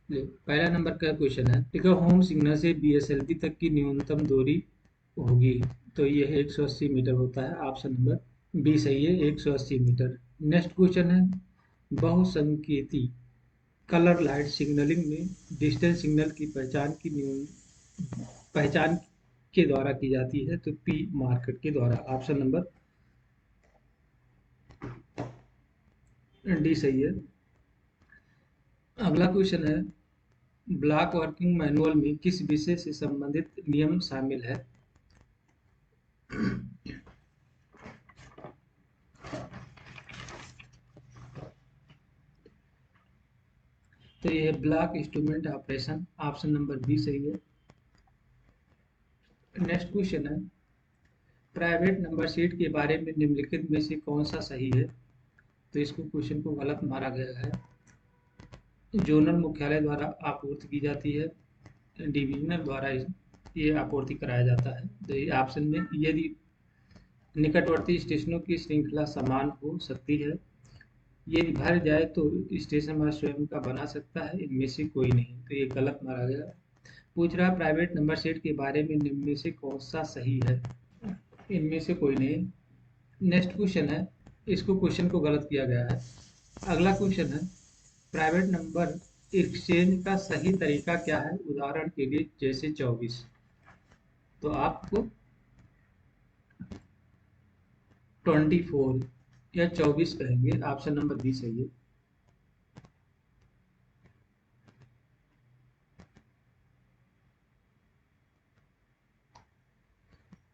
पहला नंबर का क्वेश्चन है, ठीक है, होम सिग्नल से बीएसएलवी तक की न्यूनतम दूरी होगी, तो ये है 180 मीटर होता है। ऑप्शन नंबर बी सही है, 180 मीटर। नेक्स्ट क्वेश्चन है, बहुसंकेती कलर लाइट सिग्नलिंग में डिजिटल सिग्नल की पहचान के द्वारा की जाती है, तो पी मार्केट के द्वारा। ऑप्शन नंबर डी सही है। अगला क्वेश्चन है, ब्लॉक वर्किंग मैनुअल में किस विषय से संबंधित नियम शामिल है? तो ये block instrument operation. Option number B सही है। नेक्स्ट क्वेश्चन है, प्राइवेट नंबर सीट के बारे में निम्नलिखित में से कौन सा सही है? तो इसको क्वेश्चन को गलत मारा गया है। जोनल मुख्यालय द्वारा आपूर्ति की जाती है, डिवीजनल द्वारा ये आपूर्ति कराया जाता है। तो ये ऑप्शन में, यदि निकटवर्ती स्टेशनों की श्रृंखला समान हो सकती है, यदि भर जाए तो स्टेशन मास्टर स्वयं का बना सकता है, इनमें से कोई नहीं, तो ये गलत मारा गया। पूछ रहा प्राइवेट नंबर सेट के बारे में निम्न में से कौन सा सही है? इनमें से कोई नहीं। नेक्स्ट क्वेश्चन है, इसको क्वेश्चन को गलत किया गया है। अगला क्वेश्चन है, प्राइवेट नंबर एक्सचेंज का सही तरीका क्या है? उदाहरण के लिए जैसे 24, तो आपको 24 या 24 कहेंगे। ऑप्शन नंबर बी सही है।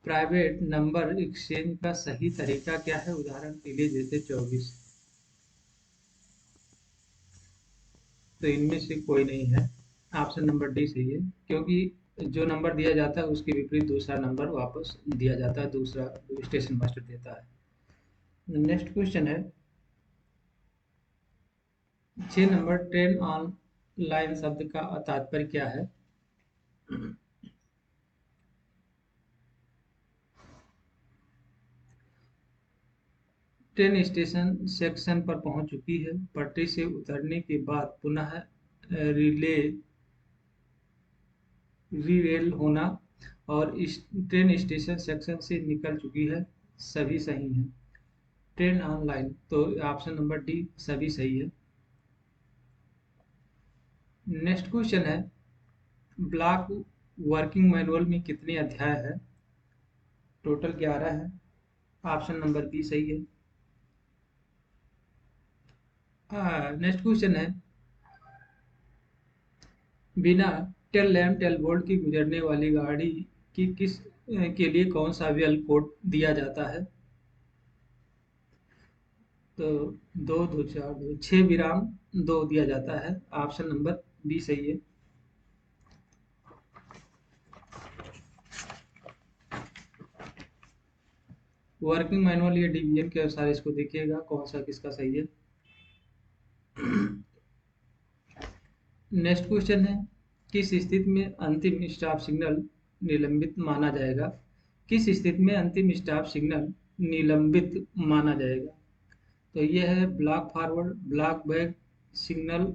प्राइवेट नंबर एक्सचेंज का सही तरीका क्या है? उदाहरण के लिए जैसे 24, तो इनमें से कोई नहीं है। ऑप्शन नंबर डी सही है, क्योंकि जो नंबर दिया जाता है उसके विपरीत दूसरा नंबर वापस दिया जाता है, दूसरा स्टेशन मास्टर देता है। नेक्स्ट क्वेश्चन है, 6 नंबर ट्रेन ऑन लाइन शब्द का तात्पर्य क्या है? ट्रेन स्टेशन सेक्शन पर पहुंच चुकी है, पटरी से उतरने के बाद पुनः रिले रीरेल होना, और इस ट्रेन स्टेशन सेक्शन से निकल चुकी है, सभी सही हैं। ट्रेन ऑनलाइन, तो ऑप्शन नंबर डी सभी सही है। नेक्स्ट क्वेश्चन है, ब्लॉक वर्किंग मैनुअल में कितने अध्याय है? टोटल 11 है। ऑप्शन नंबर बी सही है। नेक्स्ट क्वेश्चन है, बिना टेल लैम्प टेल बोल्ट की गुजरने वाली गाड़ी की किस के लिए कौन सा व्हील कोड दिया जाता है? तो 2 2 4 2 6 विराम 2 दिया जाता है। ऑप्शन नंबर बी सही है। वर्किंग मैनुअल या डिवीजन के अनुसार इसको देखिएगा कौन सा किसका सही है। नेक्स्ट क्वेश्चन है, किस स्थिति में अंतिम स्टॉप सिग्नल निलंबित माना जाएगा? किस स्थिति में अंतिम स्टॉप सिग्नल निलंबित माना जाएगा? तो यह है block forward, block back, signal,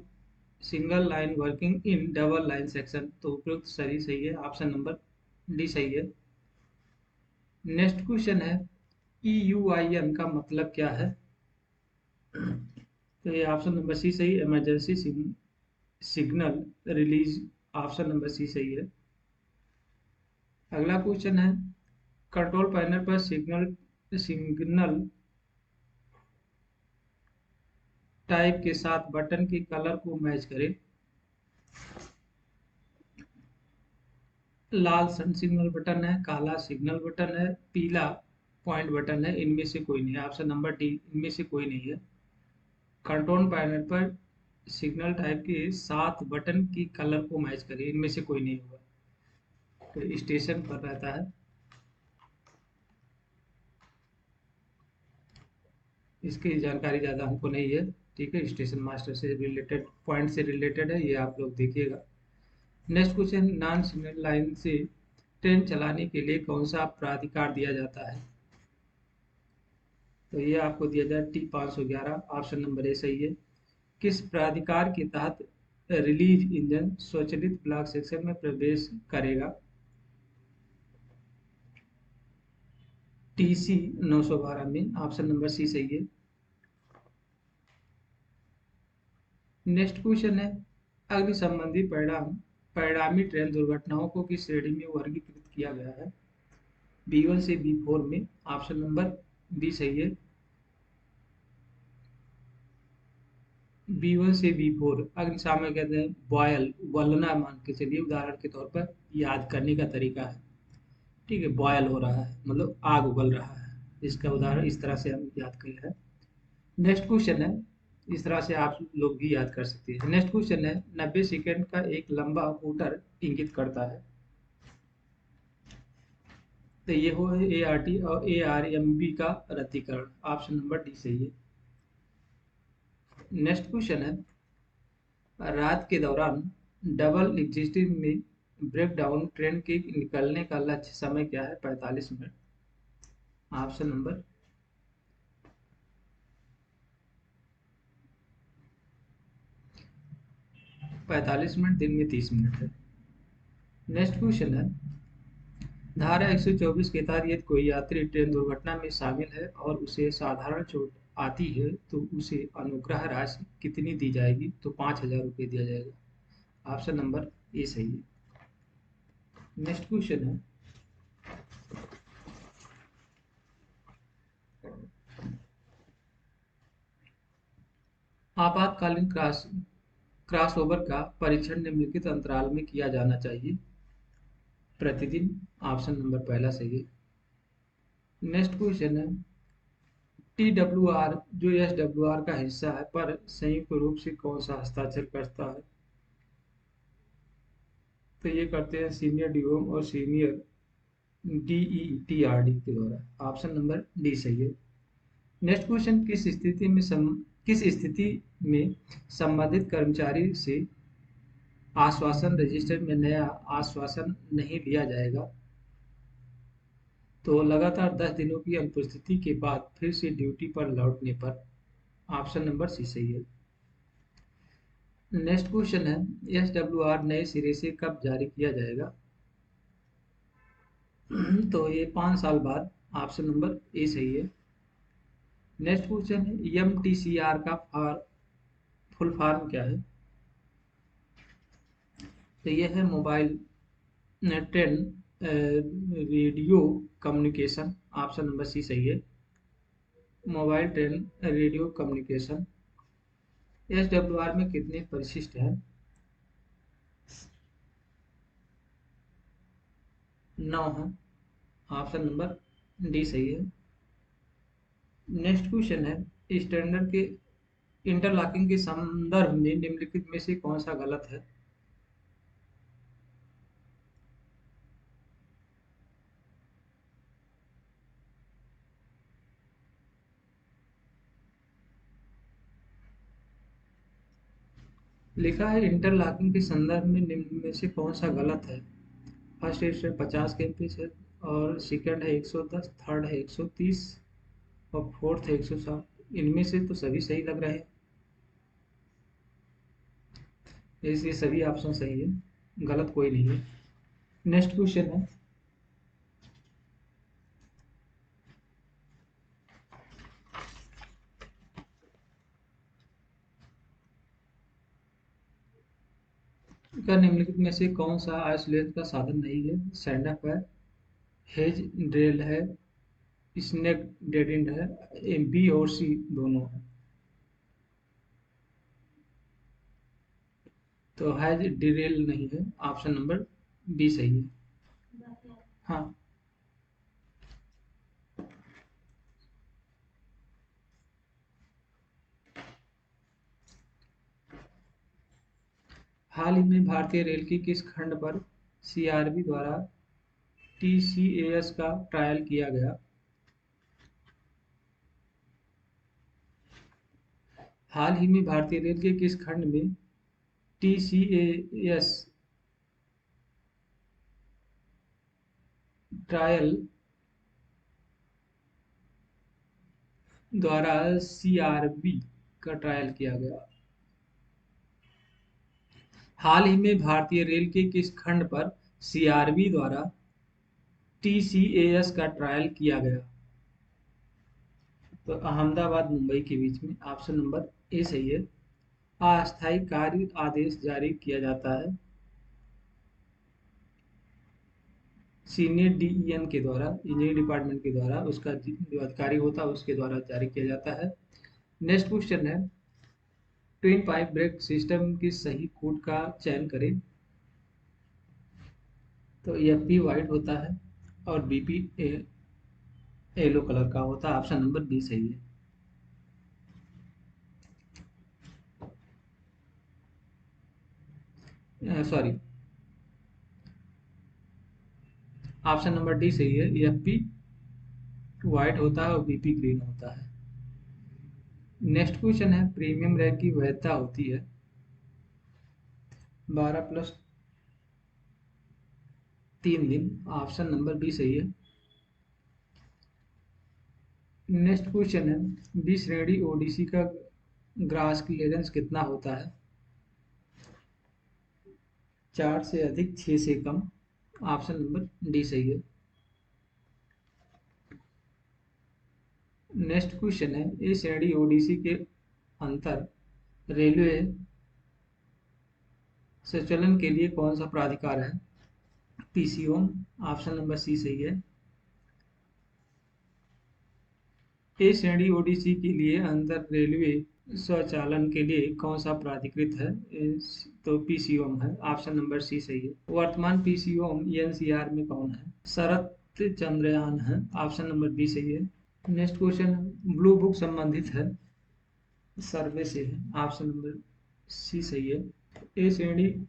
single line working in double line section, तो उपयुक्त सही है। ऑप्शन नंबर डी सही है। नेक्स्ट क्वेश्चन है, EUIN का मतलब क्या है? तो ये ऑप्शन नंबर सी सही, emergency signal release. Option number C सही है। अगला क्वेश्चन है, कंट्रोल पैनल पर सिग्नल सिग्नल टाइप के साथ बटन के कलर को मैच करें। लाल सन सिग्नल बटन है, काला सिग्नल बटन है, पीला पॉइंट बटन है, इनमें से कोई नहीं है। ऑप्शन नंबर डी, इनमें से कोई नहीं है। कंट्रोल पैनल पर सिग्नल टाइप के साथ बटन की कलर को मैच करें, इनमें से कोई नहीं होगा, तो स्टेशन पर रहता है। इसकी जानकारी ज़्यादा हमको नहीं है, ठीक है, स्टेशन मास्टर से रिलेटेड, पॉइंट से रिलेटेड है, ये आप लोग देखिएगा। Next question, non signal line से ट्रेन चलाने के लिए कौन सा प्राधिकार दिया जाता है? तो ये आपको दिया जाए T 511। ऑप्शन नंबर ए सही है। किस प्राधिकार के तहत रिलीज इंजन स्वचालित ब्लॉक सेक्शन में प्रवेश करेगा? TC 912 में। ऑप्शन नंबर सी सही है। नेक्स्ट क्वेश्चन है, अग्नि संबंधी परिणामी ट्रेन दुर्घटनाओं को किस श्रेणी में वर्गीकृत किया गया है? B1 से B4 में। ऑप्शन नंबर बी सही है। B1 से B4 अग्निशामक कहते हैं बॉयल, उबलना मान के चलिए उदाहरण के तौर पर, याद करने का तरीका है। ठीक है, बॉयल हो रहा है मतलब आग उबल रहा है, इसका उदाहरण इस तरह से हम याद कर हैं। नेक्स्ट क्वेश्चन है, इस तरह से आप लोग भी याद कर सकते हैं। नेक्स्ट क्वेश्चन है, 90 सेकेंड का एक लंबा हूटर इंगित करता है? तो ये हो ART और ARMB का रद्दीकरण। ऑप्शन नंबर डी सही है। नेक्स्ट क्वेश्चन है, रात के दौरान डबल एग्जिस्टिंग में ब्रेकडाउन ट्रेन के निकलने का लक्ष्य समय क्या है? 45 मिनट। ऑप्शन नंबर 45 मिनट, दिन में 30 मिनट है। नेक्स्ट क्वेश्चन है, धारा 124 के तहत यदि कोई यात्री ट्रेन दुर्घटना में शामिल है और उसे साधारण चोट आती है तो उसे अनुग्रह राशि कितनी दी जाएगी? तो 5,000 रुपये दिया जाएगा। ऑप्शन नंबर ए सही है। नेक्स्ट क्वेश्चन है, आपातकालीन क्रॉसओवर का परीक्षण निम्नलिखित अंतराल में किया जाना चाहिए? प्रतिदिन। ऑप्शन नंबर पहला सही है। नेक्स्ट क्वेश्चन है, TWR जो SWR का हिस्सा है पर संयुक्त रूप से कौन सा हस्ताक्षर करता है? तो ये करते हैं सीनियर DOM और सीनियर DETRD के द्वारा। ऑप्शन नंबर डी सही है। नेक्स्ट क्वेश्चन, किस स्थिति में संबंधित कर्मचारी से आश्वासन रजिस्टर में नया आश्वासन नहीं लिया जाएगा? तो लगातार 10 दिनों की अनुपस्थिति के बाद फिर से ड्यूटी पर लौटने पर। ऑप्शन नंबर सी सही है। नेक्स्ट क्वेश्चन है, SWR नए सिरे से कब जारी किया जाएगा? तो ये 5 साल बाद। ऑप्शन नंबर ए सही है। नेक्स्ट क्वेश्चन है, MTCR का फुल फॉर्म क्या है? तो ये है mobile train radio communication. Option number C सही है। Mobile train radio communication. SWR में कितने परिशिष्ट हैं? 9 है। ऑप्शन नंबर डी सही है। नेक्स्ट क्वेश्चन है, स्टैंडर्ड के इंटरलॉकिंग के संदर्भ में निम्नलिखित में से कौन सा गलत है? लिखा है इंटरलॉकिंग के संदर्भ में निम्न में से कौन सा गलत है? फर्स्ट है 50 के एमपी है, और सेकंड है 110, थर्ड है 130 और फोर्थ है 160। इनमें से तो सभी सही लग रहे हैं, इसलिए सभी ऑप्शन सही है, गलत कोई नहीं है। नेक्स्ट क्वेश्चन है, क्या निम्नलिखित में से कौन सा आइसोलेशन का साधन नहीं है? सैंडअप है, हेज ड्रिल है, स्नेक डेड एंड है, बी और सी दोनों है। तो हैज ड्रिल नहीं है। ऑप्शन नंबर बी सही है। हाँ, हाल ही में भारतीय रेल की किस खंड पर CRB द्वारा TCAS का ट्रायल किया गया? हाल ही में भारतीय रेल के किस खंड में TCAS ट्रायल द्वारा CRB का ट्रायल किया गया? हाल ही में भारतीय रेल के किस खंड पर सीआरबी द्वारा टीसीएएस का ट्रायल किया गया? तो अहमदाबाद मुंबई के बीच में। ऑप्शन नंबर ए सही है। अस्थायी कार्य आदेश जारी किया जाता है सीनियर डीईएन के द्वारा, इंजीनियरिंग डिपार्टमेंट के द्वारा, उसका जो अधिकारी होता है उसके द्वारा जारी किया जाता है। नेक्स्ट क्वेश्चन है, ट्विन पाइप ब्रेक सिस्टम की सही कोड का चयन करें। तो एफ पी वाइट होता है और बीपी येलो कलर का होता है। ऑप्शन नंबर बी सही है। सॉरी, ऑप्शन नंबर डी सही है। एफ पी वाइट होता है और बीपी ग्रीन होता है। नेक्स्ट क्वेश्चन है, प्रीमियम रैंक की वैधता होती है 12+3 दिन। ऑप्शन नंबर बी सही है। नेक्स्ट क्वेश्चन है, बी श्रेणी ओडीसी का ग्रास क्लियरेंस कितना होता है? 4 से अधिक, 6 से कम। ऑप्शन नंबर डी सही है। नेक्स्ट क्वेश्चन है, ए श्रेणी ओडीसी के अंतर रेलवे संचालन के लिए कौन सा प्राधिकार है? पीसीओ। ऑप्शन नंबर सी सही है। ए श्रेणी ओडीसी के लिए अंतर रेलवे स्वचालन के लिए कौन सा प्राधिकृत है? तो पीसीओम है। ऑप्शन नंबर सी सही है। वर्तमान पीसीओम एनसीआर में कौन है? शरत चंद्रयान है। ऑप्शन नंबर बी सही है। नेक्स्ट क्वेश्चन, ब्लू बुक संबंधित है सर्वे से है। ऑप्शन नंबर सी सही है। ए श्रेणी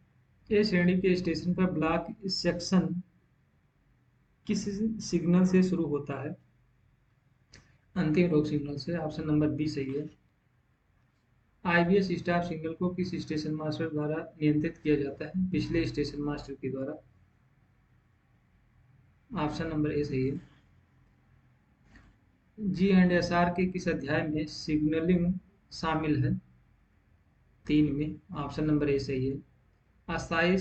ए श्रेणी के स्टेशन पर ब्लॉक सेक्शन किस सिग्नल से शुरू होता है? अंतिम रोक सिग्नल से। ऑप्शन नंबर बी सही है। आईबीएस स्टाफ सिग्नल को किस स्टेशन मास्टर द्वारा नियंत्रित किया जाता है? पिछले स्टेशन मास्टर के द्वारा। ऑप्शन नंबर ए सही है। जी एंड एस आर के किस अध्याय में सिग्नलिंग शामिल है? 3 में। ऑप्शन नंबर ए सही है। अस्थायी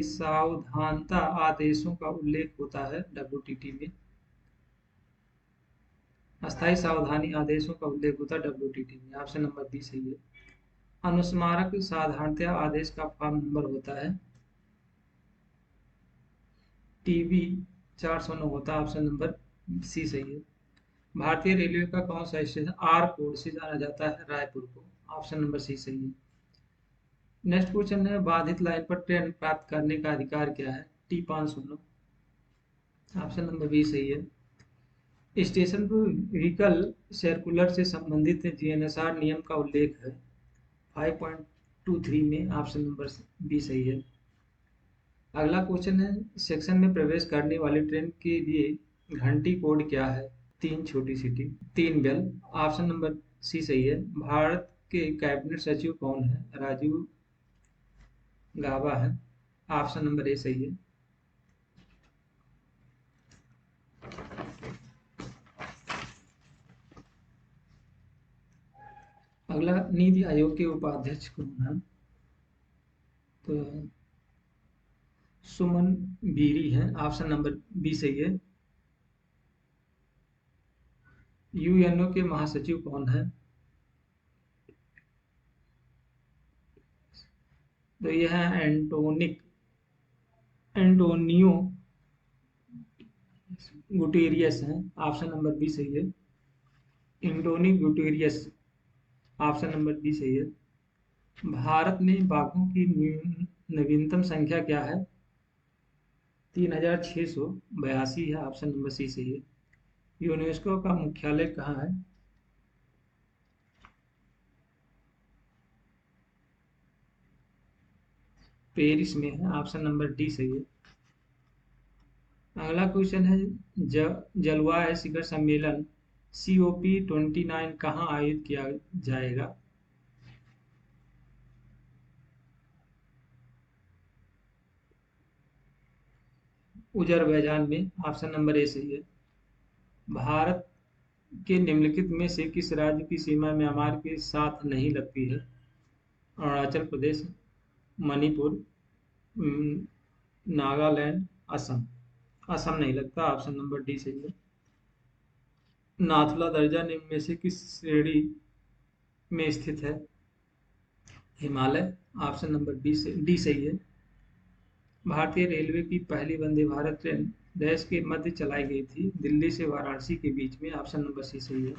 सावधानता आदेशों का उल्लेख होता है डब्ल्यूटीटी में। अस्थायी सावधानी आदेशों का उल्लेख होता है डब्ल्यूटीटी में। ऑप्शन नंबर बी सही है। अनुस्मारक साधारणतया आदेश का फॉर्म नंबर होता है टीबी 409 होता है। ऑप्शन नंबर सी सही है। भारतीय रेलवे का कौन सा स्टेशन आर कोड से जाना जाता है? रायपुर को। ऑप्शन नंबर सी सही है। नेक्स्ट क्वेश्चन है, बाधित लाइन पर ट्रेन प्राप्त करने का अधिकार क्या है? टी 509। ऑप्शन नंबर बी सही है। स्टेशन पर व्हीकल सर्कुलर से संबंधित जीएनएसआर नियम का उल्लेख है 5.23 में। ऑप्शन नंबर बी सही है। अगला क्वेश्चन है, सेक्शन में प्रवेश करने वाली ट्रेन के लिए घंटी कोड क्या है? 3 छोटी सीटी, 3 बेल। ऑप्शन नंबर सी सही है। भारत के कैबिनेट सचिव कौन है? राजीव गाबा है। ऑप्शन नंबर ए सही है। अगला, नीति आयोग के उपाध्यक्ष कौन है? तो सुमन बीरी है। ऑप्शन नंबर बी सही है। यूएनओ के महासचिव कौन है? तो यह है एंटोनियो गुटेरियस है। ऑप्शन नंबर बी सही है। एंटोनी गुटेरियस। ऑप्शन नंबर बी सही है। भारत में बाघों की नवीनतम संख्या क्या है? 3682 है। ऑप्शन नंबर सी सही है। यूनेस्को का मुख्यालय कहाँ है? पेरिस में है। ऑप्शन नंबर डी सही है। अगला क्वेश्चन है, जलवायु शिखर सम्मेलन COP29 कहाँ आयोजित किया जाएगा? अजरबैजान में। ऑप्शन नंबर ए सही है। भारत के निम्नलिखित में से किस राज्य की सीमा म्यांमार के साथ नहीं लगती है? अरुणाचल प्रदेश, मणिपुर, उम, नागालैंड, असम। असम नहीं लगता, ऑप्शन नंबर डी सही है। नाथुला दर्जा निम्न में से किस श्रेणी में स्थित है? हिमालय। ऑप्शन नंबर बी से डी सही है। भारतीय रेलवे की पहली वंदे भारत ट्रेन देश के मध्य चलाई गई थी, दिल्ली से वाराणसी के बीच में। ऑप्शन नंबर सी सही है।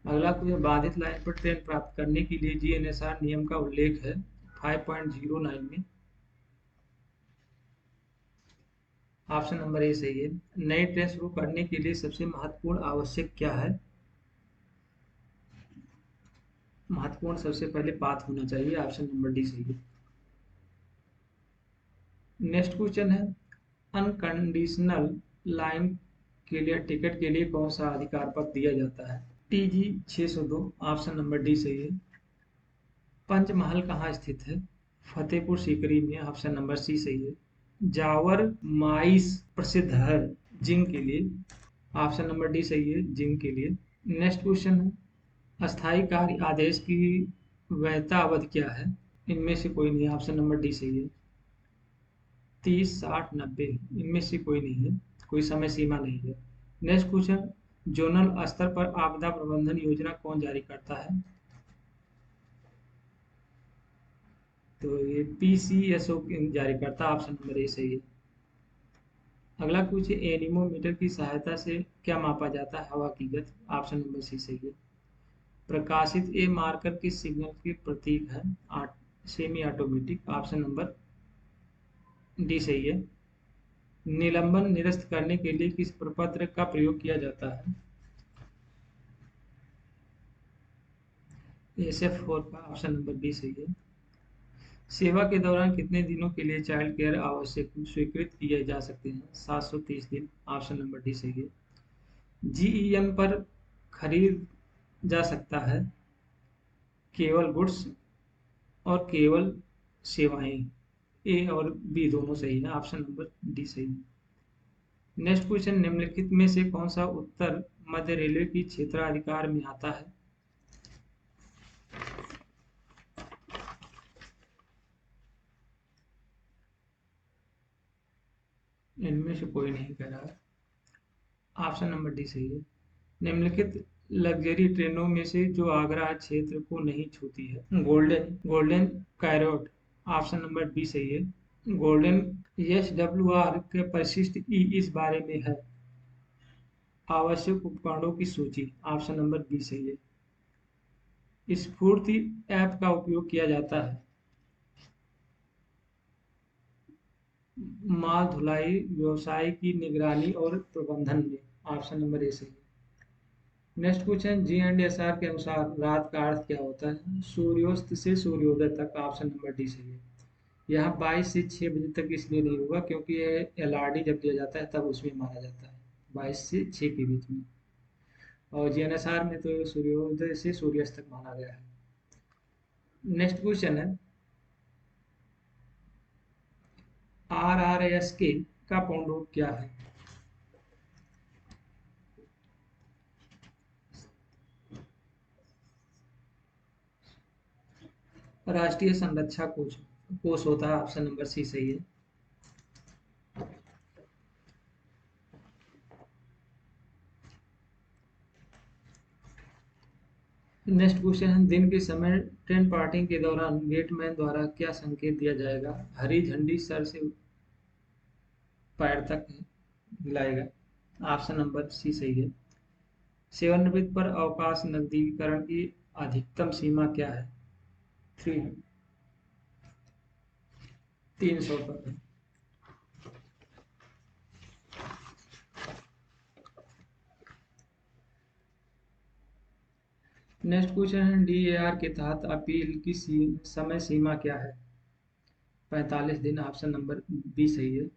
अगला क्वेश्चन, बाधित लाइन पर ट्रेन प्राप्त करने के लिए जीएनएसआर नियम का उल्लेख है 5.09 में। ऑप्शन नंबर ए सही है। नई ट्रेन शुरू करने के लिए सबसे महत्वपूर्ण आवश्यक क्या है? महत्वपूर्ण सबसे पहले पाथ होना चाहिए। ऑप्शन नंबर डी सही है। नेक्स्ट क्वेश्चन है, अनकंडीशनल लाइन के लिए टिकट के लिए कौन सा अधिकार पत्र दिया जाता है? टीजी 602। ऑप्शन नंबर डी सही है। पंचमहल कहाँ स्थित है? फतेहपुर सीकरी में। ऑप्शन नंबर सी सही है। जावर माइस प्रसिद्ध है जिंक के लिए। ऑप्शन नंबर डी सही है, जिंक के लिए। नेक्स्ट क्वेश्चन है, अस्थायी कार्य आदेश की वैधता अवधि क्या है? इनमें से कोई नहीं। ऑप्शन नंबर डी सही है। 30, 60, 90, इनमें से कोई नहीं है, कोई समय सीमा नहीं है। नेक्स्ट क्वेश्चन, जोनल स्तर पर आपदा प्रबंधन योजना कौन जारी करता है? तो ये पीसीएसओ जारी करता है। ऑप्शन नंबर ए सही है। अगला क्वेश्चन, एनीमोमीटर की सहायता से क्या मापा जाता है? हवा की गति। ऑप्शन नंबर सी सही है। प्रकाशित ए मार्कर किस सिग्नल के प्रतीक है? Semi automatic. Option number D सही है। निलंबन निरस्त करने के लिए किस प्रपत्र का प्रयोग किया जाता है? SF4 का। ऑप्शन नंबर बी सही है। सेवा के दौरान कितने दिनों के लिए चाइल्ड केयर आवश्यक स्वीकृत किए जा सकते हैं? 730 दिन। ऑप्शन नंबर डी सही है। जीईएम पर खरीद जा सकता है केवल गुड्स और केवल सेवाएं। ए और बी दोनों सही है। ऑप्शन नंबर डी सही है। नेक्स्ट क्वेश्चन, निम्नलिखित में से कौन सा उत्तर मध्य रेलवे की क्षेत्राधिकार में आता है? इनमें से कोई नहीं कह रहा है। ऑप्शन नंबर डी सही है। निम्नलिखित लग्जरी ट्रेनों में से जो आगरा क्षेत्र को नहीं छूती है? Golden golden chariot. Option number B सही है। गोल्डन SWR के परिशिष्ट ई इस बारे में है? आवश्यक उपकरणों की सूची। ऑप्शन नंबर बी सही है। स्फूर्ति ऐप का उपयोग किया जाता है माल ढुलाई व्यवसाय की निगरानी और प्रबंधन में। ऑप्शन नंबर ए सही है। नेक्स्ट क्वेश्चन, GNSR के अनुसार रात का अर्थ क्या होता है? सूर्योस्त से सूर्योदय तक। ऑप्शन नंबर डी सही है। यहाँ 22 से 6 बजे तक इसलिए नहीं होगा क्योंकि ये LRD जब दिया जाता है तब उसमें माना जाता है 22 से 6 के बीच में, और GNSR में तो सूर्योदय से सूर्यास्त तक माना गया है। नेक्स्ट क्वेश्चन है, RRSK का पूर्ण रूप क्या है? राष्ट्रीय संरक्षा कोष कोष होता है। ऑप्शन नंबर सी सही है। नेक्स्ट क्वेश्चन है, दिन के समय ट्रेन पार्किंग के दौरान गेटमैन द्वारा क्या संकेत दिया जाएगा? हरी झंडी सर से पैर तक हिलाएगा। ऑप्शन नंबर सी सही है। सेवानिवृत्त पर अवकाश नकदीकरण की अधिकतम सीमा क्या है? 300 तक है। नेक्स्ट क्वेश्चन है, DAR के तहत अपील की समय सीमा क्या है? 45 दिन। ऑप्शन नंबर बी सही है।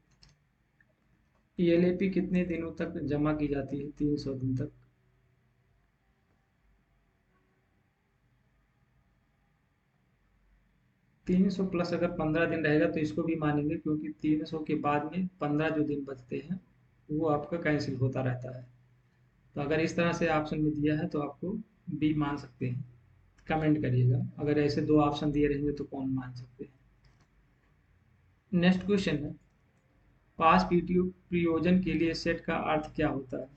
ELAP कितने दिनों तक जमा की जाती है? 300 दिन तक। 300 प्लस अगर 15 दिन रहेगा तो इसको भी मानेंगे, क्योंकि 300 के बाद में 15 जो दिन बचते हैं वो आपका कैंसिल होता रहता है। तो अगर इस तरह से ऑप्शन में दिया है तो आपको बी मान सकते हैं। कमेंट करिएगा। अगर ऐसे दो ऑप्शन दिए रहेंगे तो कौन मान सकते हैं। नेक्स्ट क्वेश्चन है, पास प्रयोजन के लिए सेट का अर्थ क्या होता है?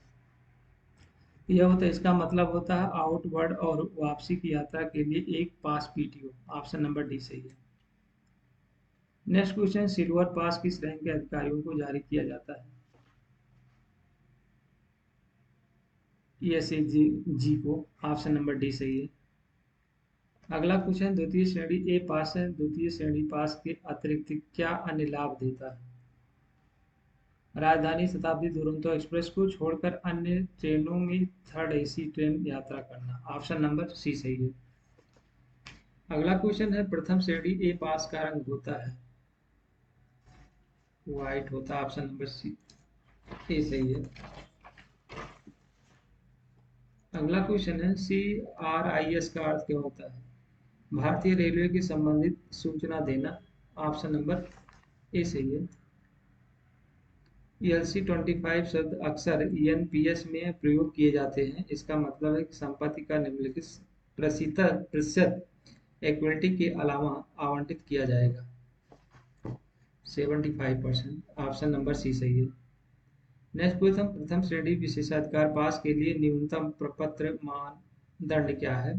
यह होता है, इसका मतलब होता है आउटवर्ड और वापसी की यात्रा के लिए एक पास पीटीओ। ऑप्शन नंबर डी सही है। नेक्स्ट क्वेश्चन, सिल्वर पास किस रैंक के अधिकारियों को जारी किया जाता है? एस जी जी को। ऑप्शन नंबर डी सही है। अगला क्वेश्चन, द्वितीय श्रेणी ए पास है, द्वितीय श्रेणी पास के अतिरिक्त क्या अन्य लाभ देता है? राजधानी, शताब्दी, दुरंतो एक्सप्रेस को छोड़कर अन्य ट्रेनों में थर्ड एसी ट्रेन यात्रा करना। ऑप्शन नंबर सी सही है। अगला क्वेश्चन है, प्रथम श्रेणी ए पास का रंग होता है? व्हाइट होता है। ऑप्शन नंबर सी ए सही है। अगला क्वेश्चन है, CRIS का अर्थ क्या होता है? भारतीय रेलवे के संबंधित सूचना देना। ऑप्शन नंबर ए सही है। LC-25 शब्द अक्सर ENPS में प्रयोग किए जाते हैं, इसका मतलब है कि संपत्ति का निम्नलिखित प्रतिशत इक्विटी के अलावा आवंटित किया जाएगा। 75%। ऑप्शन नंबर सी सही है। नेक्स्ट क्वेश्चन, प्रथम श्रेणी विशेषाधिकार पास के लिए न्यूनतम प्रपत्र मानदंड क्या है?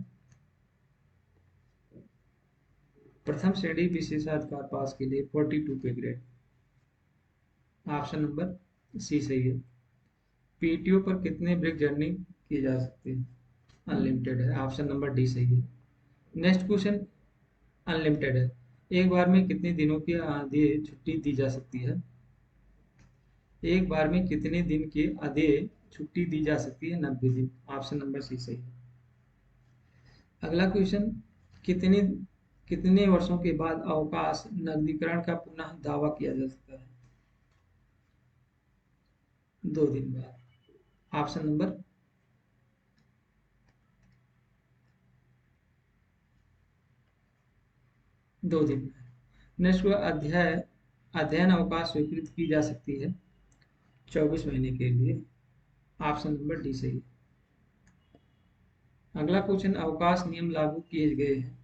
प्रथम श्रेणी विशेषाधिकार पास के लिए 42 पे ग्रेड। ऑप्शन नंबर सी सही है। पीटीओ पर कितने ब्रेक जर्नी किए जा सकते हैं? अनलिमिटेड है। ऑप्शन नंबर डी सही है। नेक्स्ट क्वेश्चन, अनलिमिटेड है। एक बार में कितने दिनों की आधी छुट्टी दी जा सकती है? एक बार में कितने दिन की आधी छुट्टी दी जा सकती है? 90 दिन। ऑप्शन नंबर सी सही है। अगला क्वेश्चन, कितने कितने वर्षों के बाद अवकाश नकदीकरण का पुनः दावा किया जा सकता है? 2 दिन बाद। ऑप्शन नंबर 2 दिन। नेक्स्ट अध्ययन अवकाश स्वीकृत की जा सकती है 24 महीने के लिए। ऑप्शन नंबर डी सही है। अगला क्वेश्चन, अवकाश नियम लागू किए गए हैं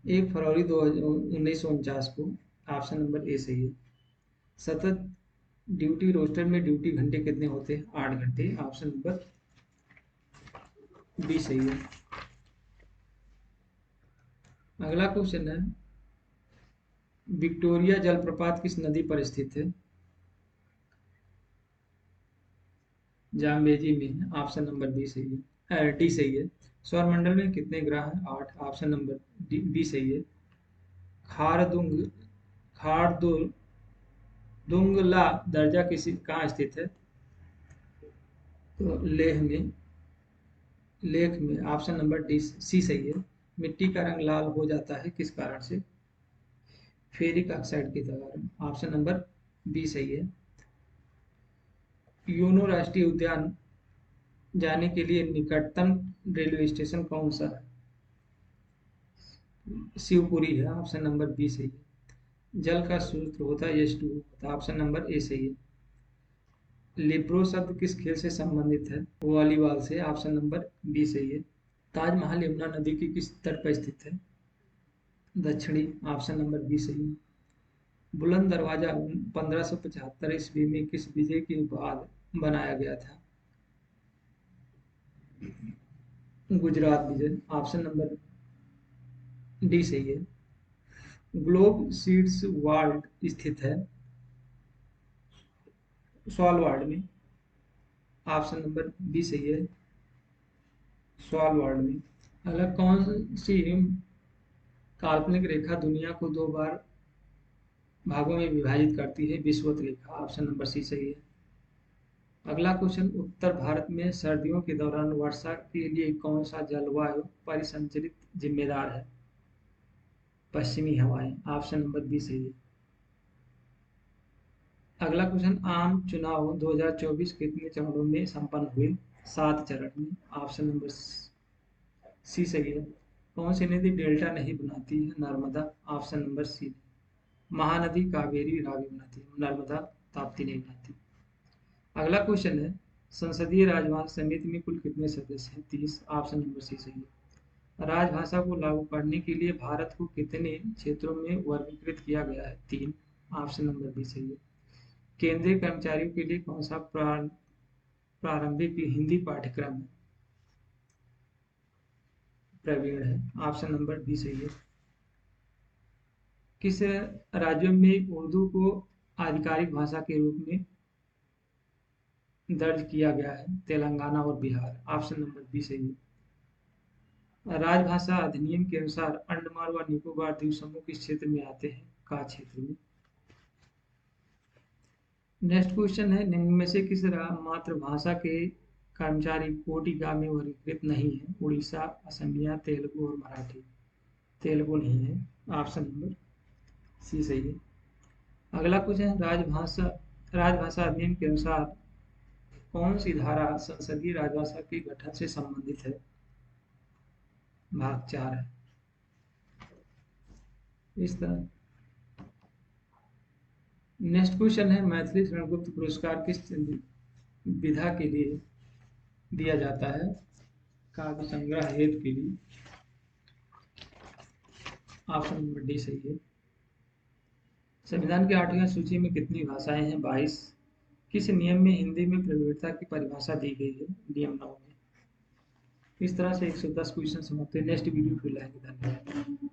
1 फरवरी 1949 को। ऑप्शन नंबर ए सही है। सतत ड्यूटी रोस्टर में ड्यूटी घंटे कितने होते हैं? 8 घंटे। ऑप्शन नंबर बी सही है। अगला क्वेश्चन है, विक्टोरिया जलप्रपात किस नदी पर स्थित है? जाम्बेजी में। ऑप्शन नंबर बी सही है, डी सही है। सौरमंडल में कितने ग्रह हैं? 8। ऑप्शन नंबर बी सही है। खारदुंग खारदुंगला दर्जा किसी कहाँ स्थित है? तो लेह में। ऑप्शन नंबर डी सी सही है। मिट्टी का रंग लाल हो जाता है किस कारण से? फेरिक ऑक्साइड के कारण। ऑप्शन नंबर बी सही है। यूनो राष्ट्रीय उद्यान जाने के लिए निकटतम रेलवे स्टेशन कौन सा है? शिवपुरी है। ऑप्शन नंबर बी सही है। जल का सूत्र होता है H2O होता है। ऑप्शन नंबर ए सही है। लिप्रो शब्द किस खेल से संबंधित है? वॉलीबॉल से। ऑप्शन नंबर बी सही है। ताजमहल यमुना नदी के किस तट पर स्थित है? दक्षिणी। ऑप्शन नंबर बी सही है। बुलंद दरवाजा 1575 ईस्वी में किस विजय के बाद बनाया गया था? गुजरात विजय। ऑप्शन नंबर डी सही है। ग्लोब सीड्स वार्ड स्थित है स्वालवार्ड में। ऑप्शन नंबर बी सही है। स्वालवार्ड में। अगला, कौन सी काल्पनिक रेखा दुनिया को 2 बार भागों में विभाजित करती है? विषुवत रेखा। ऑप्शन नंबर सी सही है। अगला क्वेश्चन, उत्तर भारत में सर्दियों के दौरान वर्षा के लिए कौन सा जलवायु परिसंचरित जिम्मेदार है? पश्चिमी हवाएं। ऑप्शन नंबर बी सही है। अगला क्वेश्चन, आम चुनाव 2024 कितने चरणों में संपन्न हुए? 7 चरण में। ऑप्शन नंबर सी सही है। कौन सी नदी डेल्टा नहीं बनाती है? Narmada. Option number C. Mahanadi Kaveri Ravi बनाती है, नर्मदा ताप्ती नहीं बनाती। अगला क्वेश्चन है, संसदीय राजभाषा समिति में कुल कितने सदस्य हैं? 30। ऑप्शन नंबर सी सही है। राजभाषा को लागू करने के लिए भारत को कितने क्षेत्रों में वर्गीकृत किया गया है? 3। ऑप्शन नंबर बी सही है। केंद्रीय कर्मचारियों के लिए कौन सा प्रारंभिक हिंदी पाठ्यक्रम प्रवीण है? ऑप्शन नंबर बी सही है। किस राज्यों में उर्दू को आधिकारिक भाषा के रूप में दर्ज किया गया है? तेलंगाना और बिहार। ऑप्शन नंबर बी सही है। राजभाषा अधिनियम के अनुसार अंडमान व निकोबार द्वीप समूह किस क्षेत्र में आते हैं? का क्षेत्र में। नेक्स्ट क्वेश्चन है, निम्न में से किस मातृभाषा के कर्मचारी कोटिका में वर्गीकृत नहीं है? उड़ीसा, असमिया, तेलुगु और मराठी। तेलुगु नहीं है। ऑप्शन नंबर सी सही है। अगला क्वेश्चन है, राजभाषा अधिनियम के अनुसार कौन सी धारा संसदीय राजभाषा के गठन से संबंधित है? भाग 4 है। इस तरह नेक्स्ट क्वेश्चन है, मैथिली शरणगुप्त पुरस्कार किस विधा के लिए दिया जाता है? काव्य संग्रह हेतु के लिए। ऑप्शन नंबर डी सही है। संविधान की 8वीं सूची में कितनी भाषाएं हैं? 22। किस नियम में हिंदी में प्रवीणता की परिभाषा दी गई है? नियम 9 में। इस तरह से 110 क्वेश्चन समाप्त है। नेक्स्ट वीडियो फिर लाएंगे। धन्यवाद।